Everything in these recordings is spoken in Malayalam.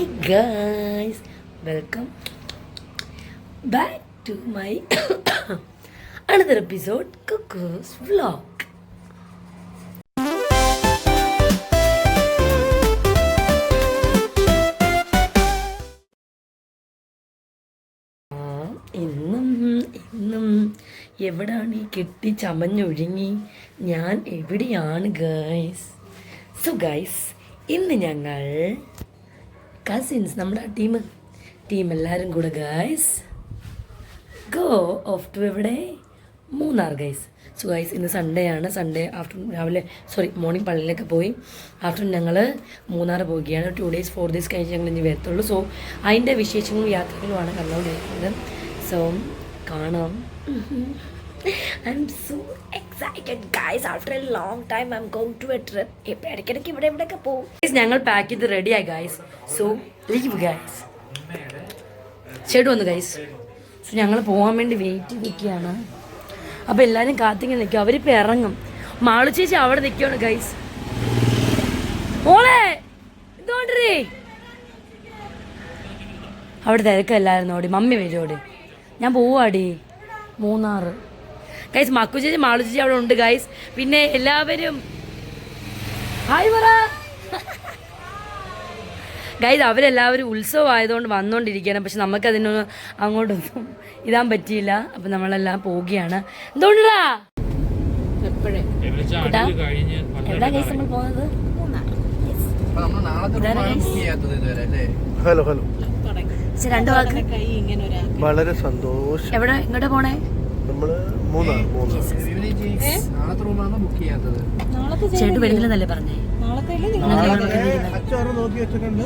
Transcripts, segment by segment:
Hi guys, welcome back to my another episode Cuckoo's Vlog. ഇന്നും എവിടാണ് ഈ കെട്ടി ചമഞ്ഞൊഴുങ്ങി ഞാൻ എവിടെയാണ് ഗൈസ്? സോ ഗൈസ്, ഇന്ന് ഞങ്ങൾ കസിൻസ് നമ്മുടെ ടീം എല്ലാവരും കൂടെ ഗൈസ് ഗോ ഓഫ് ടു എവിടെ? മൂന്നാർ ഗൈസ്. സോ ഗൈസ്, ഇന്ന് സൺഡേ ആണ്. സൺഡേ ആഫ്റ്റർനൂൺ മോർണിംഗ് പള്ളിയിലൊക്കെ പോയി ആഫ്റ്റർനൂൺ ഞങ്ങൾ മൂന്നാർ പോവുകയാണ്. 2 days 4 days കഴിഞ്ഞ് ഞങ്ങൾ ഇനി വരത്തുള്ളൂ. സോ അതിൻ്റെ വിശേഷങ്ങളും യാത്രകളുമാണ് കണ്ടുകൊണ്ടിരിക്കുന്നത്. സോ കാണാം. I'm so excited guys, after a long time I'm going to a trip. ഇടയ്ക്കിടയ്ക്ക് ഇവിടെയൊക്കെ പോകും. ഞങ്ങൾ പാക്ക് ചെയ്ത് റെഡിയായി guys. So leave guys. Chettu വന്നു ഗൈസ്. സോ ഞങ്ങൾ പോകാൻ വേണ്ടി വെയിറ്റ് ചെയ്തിരിക്കുകയാണ്. അപ്പോൾ എല്ലാവരും കാത്തിങ്ങനെ നിൽക്കും. അവരിപ്പോൾ ഇറങ്ങും. മാളു ചേച്ചി അവിടെ നിൽക്കുകയാണ് ഗൈസ്. ഓളെ എന്തോണ്ടേ അവിടെ തിരക്കല്ലായിരുന്നു. ഓടി മമ്മി വരും. ഓടി ഞാൻ പോവാടി മൂന്നാർ ഗൈസ്. മക്കു ചേച്ചി മാളു ചേച്ചി അവിടെ ഉണ്ട് ഗൈസ്. പിന്നെ എല്ലാവരും ഹായ് പറ ഗൈസ്. അവരെല്ലാവരും ഉത്സവം ആയതുകൊണ്ട് വന്നുകൊണ്ടിരിക്കുകയാണ്. പക്ഷെ നമുക്കതിനൊന്നും അങ്ങോട്ടൊന്നും ഇടാൻ പറ്റിയില്ല. അപ്പം നമ്മളെല്ലാം പോവുകയാണ്. എന്തുകൊണ്ടാ എവിടാ ഗൈസ് നമ്മൾ പോകുന്നത്? Hello hello. രണ്ട് വാക്ക്. വളരെ സന്തോഷം. എവിടെ എങ്ങോട്ടാ പോണേ? നമ്മള് മൂന്നാർ. ചേട്ടു വരുന്നില്ലെന്നല്ലേ പറഞ്ഞേ? അച്ചാറ് നോക്കി വെച്ചിട്ടുണ്ട്.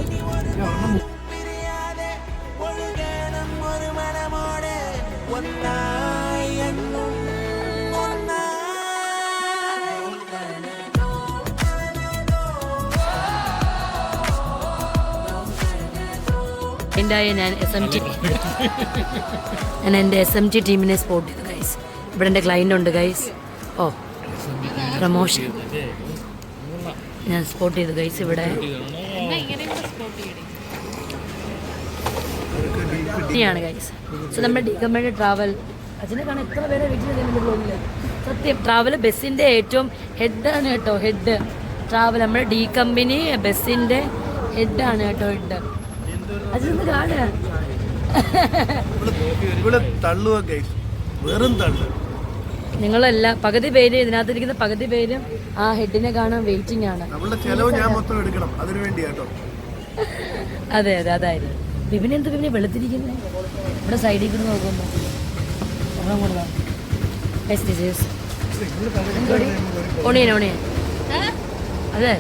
ഞാൻ എൻ്റെ SMT ടീമിനെ സപ്പോർട്ട് ചെയ്തു ഗൈസ്. ഇവിടെ എൻ്റെ ക്ലൈൻ്റ് ഉണ്ട് ഗൈസ്. ഓ പ്രമോഷൻ ഞാൻ സപ്പോർട്ട് ചെയ്തു ഗൈസ്. ഇവിടെ ാണ് ഗൈസ്. സോ നമ്മുടെ ഡി കമ്പനിയുടെ ട്രാവൽ അതിനെ കാണാൻ എത്ര പേരെ വീട്ടിൽ ബ്ലോഗിൽ സത്യം ട്രാവൽ ബസ്സിൻ്റെ ഏറ്റവും ഹെഡാണ് കേട്ടോ. ഹെഡ് ട്രാവൽ നമ്മുടെ ഡി കമ്പനി ബസ്സിൻ്റെ ഹെഡാണ് കേട്ടോ. ഹെഡ് അതൊന്ന് കാണുക. നിങ്ങളെല്ലാം പകുതി പേര് ഇതിനകത്തിരിക്കുന്ന പകുതി പേരും ആ ഹെഡിനെ കാണാൻ വെയിറ്റിംഗ് ആണ്. അതെ അതെ അതായിരുന്നു. വിപിനെ എന്ത് വിപിനെ വെളുത്തിരിക്കുന്നേ? ഇവിടെ സൈഡിൽ കൂടെ നോക്കുമ്പോൾ ഓണിയൻ അതെ.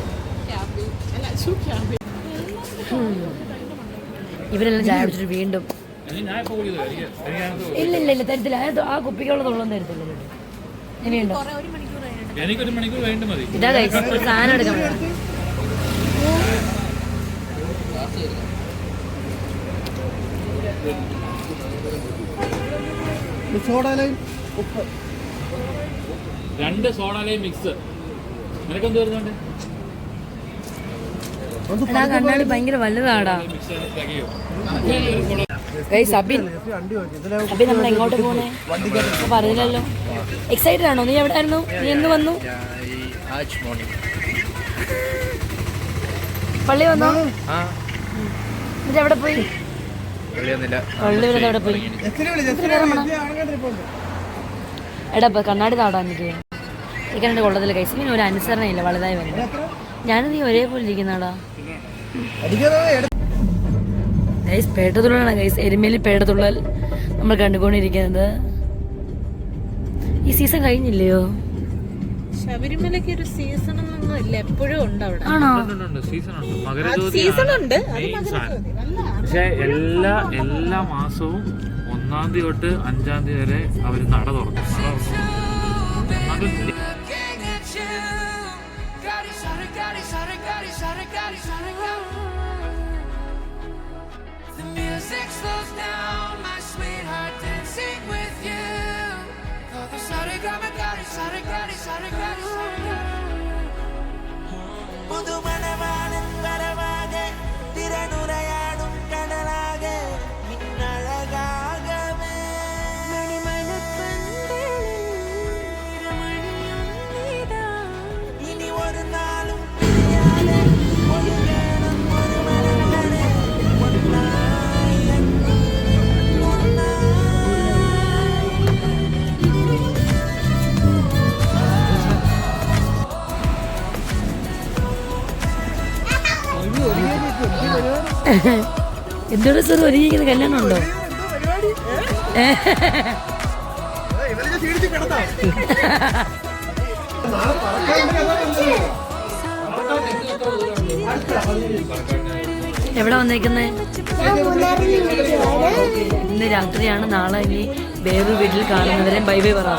ഇവരെല്ലാം ചായ കുടിച്ചിട്ട് വീണ്ടും ഇല്ല തരത്തില്ല. ആ കുപ്പിക്കുള്ള തൊള്ളം തരത്തില്ല. ഇനിയുണ്ടോ? ഇതാ കഴിച്ചു സാധനം എടുക്കാൻ. രണ്ട് സോഡാലയും മിക്സ്. നിനക്കെന്ത് വരുന്നുണ്ട്? കണ്ണാടി ഭയങ്കര വലുതാടാ. അബിൻ നമ്മൾ എങ്ങോട്ട് പോണേ പറഞ്ഞില്ലല്ലോ. എക്സൈറ്റഡ് ആണോ? നീ എവിടെ ആയിരുന്നു? നീ എന്ന് വന്നു? പള്ളി വന്നോ? എന്നിട്ട് എവിടെ പോയി? പള്ളി എവിടെ പോയി? എടാ കണ്ണാടി താടാ. എനിക്ക് എൻ്റെ കൊള്ളത്തില്ല കൈസ്. ഇങ്ങനെ ഒരു അനുസരണയില്ല വലുതായി വരുന്നത്. ഞാനും നീ ഒരേപോലെ ഇരിക്കുന്നാടാ ഗൈസ്. പേട്ടതുള്ളലാണ് ഗൈസ്. എരുമേലി പേട്ടതുള്ളൽ നമ്മൾ കണ്ടുകൊണ്ടിരിക്കുന്നത്. ഈ സീസൺ കഴിഞ്ഞില്ലയോ? ശബരിമലയ്ക്ക് ഒരു സീസൺ ഒന്നും ഇല്ല, എപ്പോഴും ഉണ്ട് അവിടെ. ആണോ? സീസൺ ഉണ്ട്. പക്ഷെ എല്ലാ മാസവും 1-ാം തീയതി തൊട്ട് 5-ാം തീയതി വരെ അവര് നട തുറക്കും. പുതുമണവാളൻ വരവാകെ തിരനുറയാടും എന്തോടെ സാർ ഒരുങ്ങിയിരിക്കുന്ന കല്യാണം ഉണ്ടോ? എവിടെ വന്നേക്കുന്നേ? ഇന്ന് രാത്രിയാണ്. നാളെ ഇനി വേറൊരു വീട്ടിൽ കാണുന്നവരെ ബൈ ബൈ പറ.